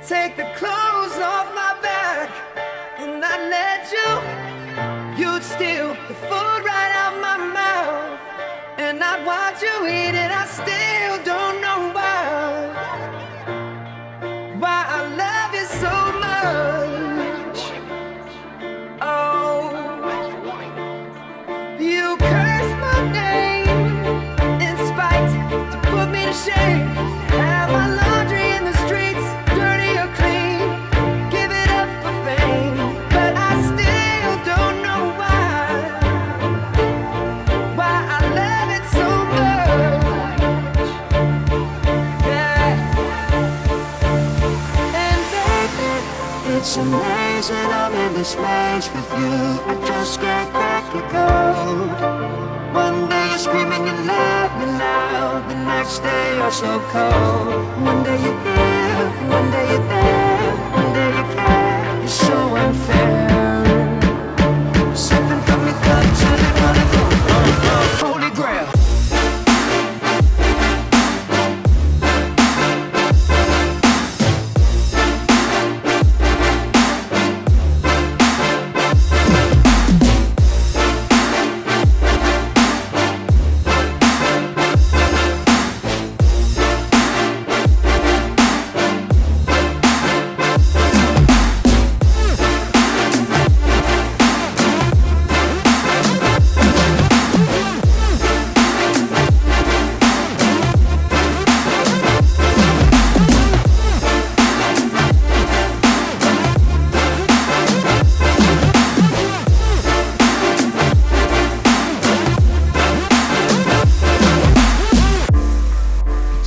Take the clothes off my back and I let you. You'd steal the food right out my mouth, and I'd watch you eat it. I still don't know why I love you so much. Oh, you curse my name in spite to put me to shame. Have my laundry in the streets, dirty or clean. Give it up for fame, but I still don't know why I love it so much. Yeah. And baby, it's amazing I'm in this place with you. I just can't crack the code. One day you're screaming you love me loud, the next day you're so cold. One day you're here, one day you're there, one day you care. You're so unfair. Sipping from your cup till you wanna go. Holy grail.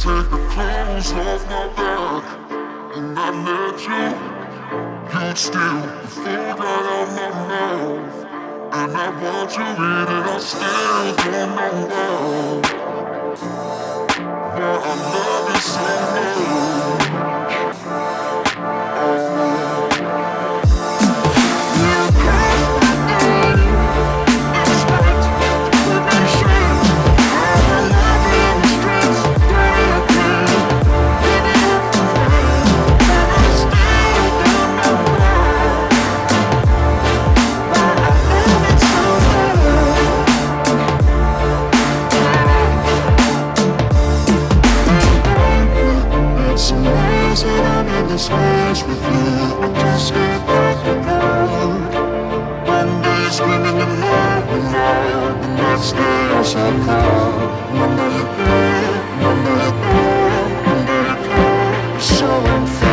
Take the clothes off my back and I let you. You'd steal the food right out my mouth, and I watch you eat it. I still don't know why I love you so space with you. I just can't let you go. One day you're screaming you love me loud, the next day you're so cold. One day you're here, one day you're there, one day you care. You're so unfair.